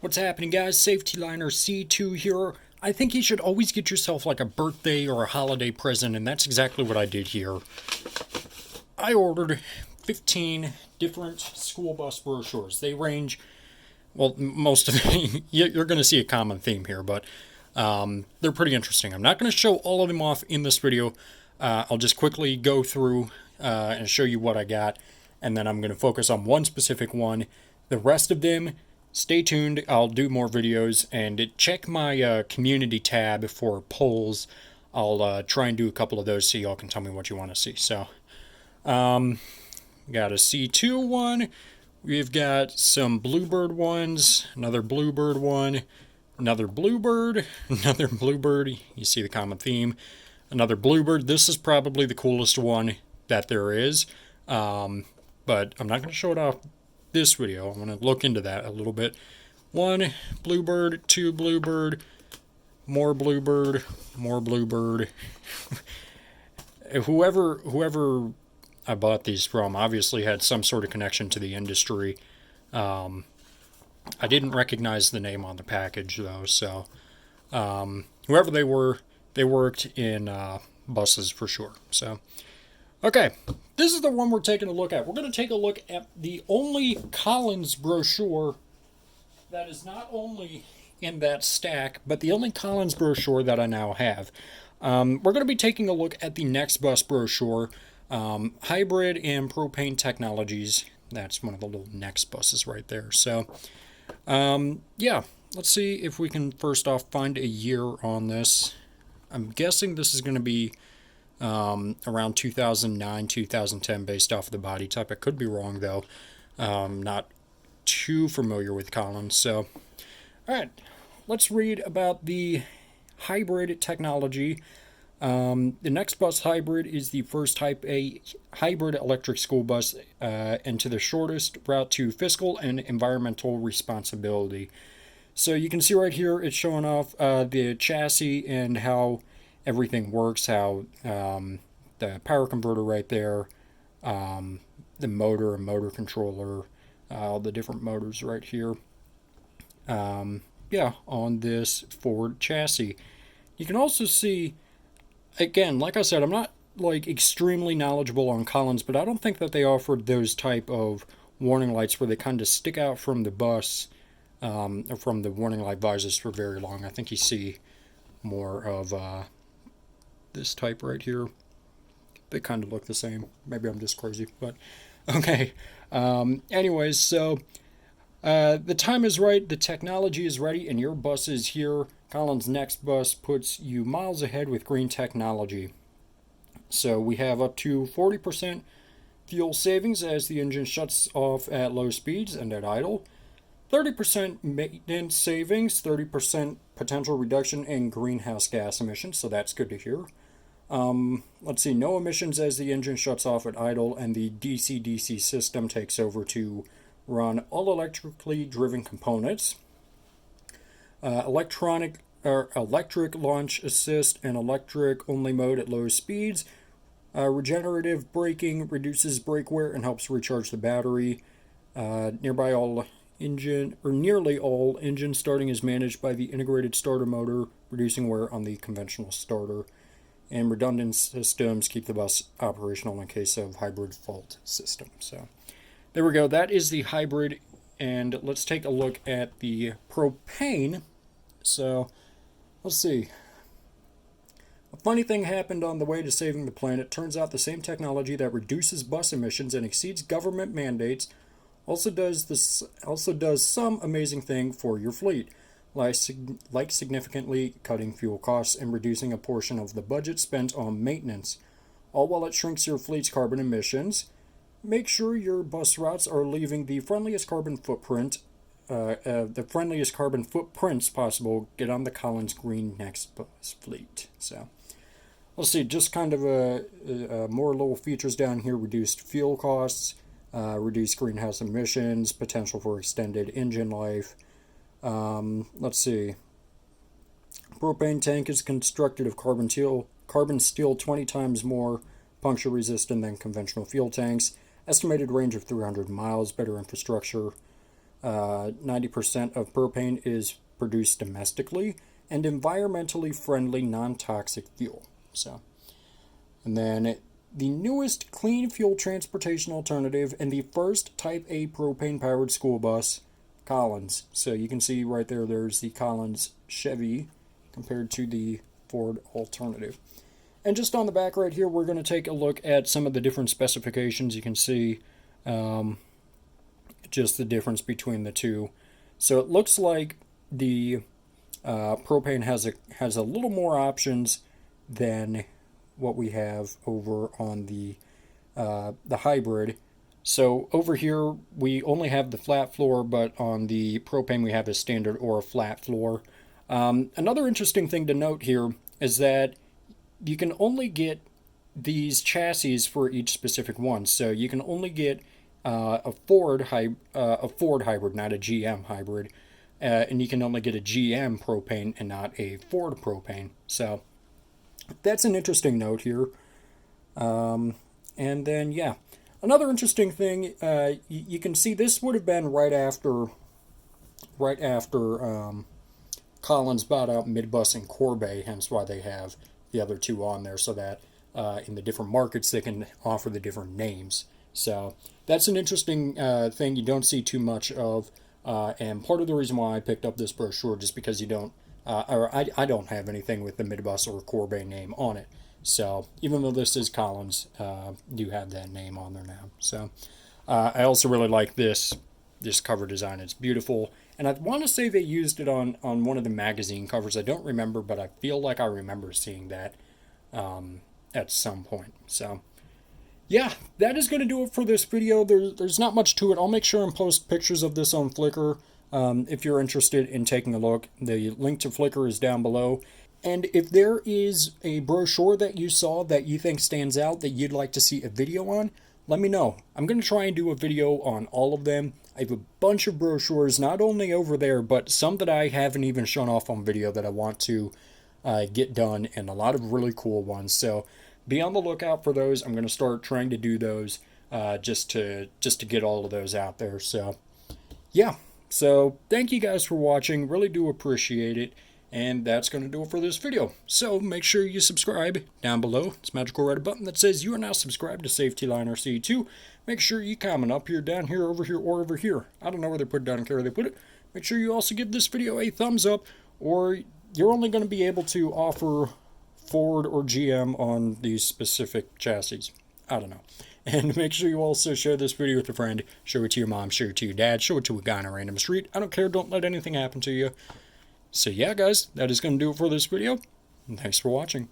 What's happening, guys? Safety Liner C2 here. I think you should always get yourself like a birthday or a holiday present, and that's exactly what I did here. I ordered 15 different school bus brochures. They range, well, most of them, you're going to see a common theme here, but they're pretty interesting. I'm not going to show all of them off in this video. I'll just quickly go through and show you what I got, and then I'm going to focus on one specific one. The rest of them, stay tuned. I'll do more videos, and check my community tab for polls. I'll try and do a couple of those so y'all can tell me what you want to see. So, got a C2 one. We've got some Bluebird ones, another Bluebird one, another Bluebird, another Bluebird. You see the common theme. Another Bluebird. This is probably the coolest one that there is, but I'm not going to show it off this video. I'm going to look into that a little bit. One Bluebird, two Bluebird, more Bluebird, more Bluebird. Whoever I bought these from obviously had some sort of connection to the industry. I didn't recognize the name on the package though, so whoever they were, they worked in buses for sure. So, okay, this is the one we're taking a look at. We're going to take a look at the only Collins brochure that is not only in that stack, but the only Collins brochure that I now have. We're going to be taking a look at the NexBus brochure, hybrid and propane technologies. That's one of the little NexBuses right there. So, yeah, let's see if we can first off find a year on this. I'm guessing this is going to be around 2009, 2010 based off of the body type. I could be wrong though. Not too familiar with Collins. So, alright, let's read about the hybrid technology. The NexBus hybrid is the first type A hybrid electric school bus and to the shortest route to fiscal and environmental responsibility. So you can see right here it's showing off the chassis and how everything works, how the power converter right there, the motor and motor controller, all the different motors right here. Yeah, on this Ford chassis. You can also see, again, like I said, I'm not like extremely knowledgeable on Collins, but I don't think that they offered those type of warning lights where they kind of stick out from the bus, or from the warning light visors for very long. I think you see more of this type right here. They kind of look the same. Maybe I'm just crazy, but okay. Anyways, so the time is right, the technology is ready, and your bus is here. Collins NexBus puts you miles ahead with green technology. So we have up to 40% fuel savings as the engine shuts off at low speeds and at idle. 30% maintenance savings, 30% potential reduction in greenhouse gas emissions, so that's good to hear. Let's see, no emissions as the engine shuts off at idle and the DC-DC system takes over to run all electrically driven components. Electric launch assist and electric only mode at low speeds. Regenerative braking reduces brake wear and helps recharge the battery. Nearly all engine starting is managed by the integrated starter motor, reducing wear on the conventional starter. And redundant systems keep the bus operational in case of hybrid fault system. So there we go. That is the hybrid. And let's take a look at the propane. So let's see. A funny thing happened on the way to saving the planet. Turns out the same technology that reduces bus emissions and exceeds government mandates also does some amazing thing for your fleet, like significantly cutting fuel costs and reducing a portion of the budget spent on maintenance, all while it shrinks your fleet's carbon emissions. Make sure your bus routes are leaving the friendliest carbon footprints possible. Get on the Collins Green NexBus fleet. So let's see, just kind of more little features down here: reduced fuel costs, reduced greenhouse emissions, potential for extended engine life. Let's see. Propane tank is constructed of carbon steel 20 times more puncture resistant than conventional fuel tanks. Estimated range of 300 miles, better infrastructure. 90% of propane is produced domestically, and environmentally friendly, non-toxic fuel. So, and then the newest clean fuel transportation alternative and the first Type A propane-powered school bus, Collins. So you can see right there, there's the Collins Chevy compared to the Ford alternative. And just on the back right here, we're going to take a look at some of the different specifications. You can see just the difference between the two. So it looks like the propane has a little more options than what we have over on the hybrid. So over here we only have the flat floor, but on the propane we have a standard or a flat floor. Another interesting thing to note here is that you can only get these chassis for each specific one. So you can only get a Ford hybrid, not a GM hybrid, and you can only get a GM propane and not a Ford propane. So that's an interesting note here. And then yeah, another interesting thing, you can see this would have been right after Collins bought out Midbus and Corbeil, hence why they have the other two on there, so that in the different markets they can offer the different names. So that's an interesting thing you don't see too much of, and part of the reason why I picked up this brochure just because you don't, or I don't have anything with the Midbus or Corbeil name on it. So even though this is Collins, do have that name on there now. So I also really like this cover design. It's beautiful, and I want to say they used it on one of the magazine covers. I don't remember, but I feel like I remember seeing that at some point. So yeah, that is going to do it for this video. There's not much to it. I'll make sure and post pictures of this on Flickr if you're interested in taking a look. The link to Flickr is down below. And if there is a brochure that you saw that you think stands out that you'd like to see a video on, let me know. I'm going to try and do a video on all of them. I have a bunch of brochures, not only over there, but some that I haven't even shown off on video that I want to get done, and a lot of really cool ones. So be on the lookout for those. I'm going to start trying to do those just to get all of those out there. So yeah, so thank you guys for watching. Really do appreciate it. And that's going to do it for this video. So make sure you subscribe down below. It's a magical red button that says you are now subscribed to Safety Line RC2. Make sure you comment up here, down here, over here, or over here. I don't know where they put it, I don't care where they put it. Make sure you also give this video a thumbs up, or you're only going to be able to offer Ford or GM on these specific chassis. I don't know. And make sure you also share this video with a friend. Show it to your mom, show it to your dad, show it to a guy on a random street. I don't care, don't let anything happen to you. So yeah, guys, that is going to do it for this video. And thanks for watching.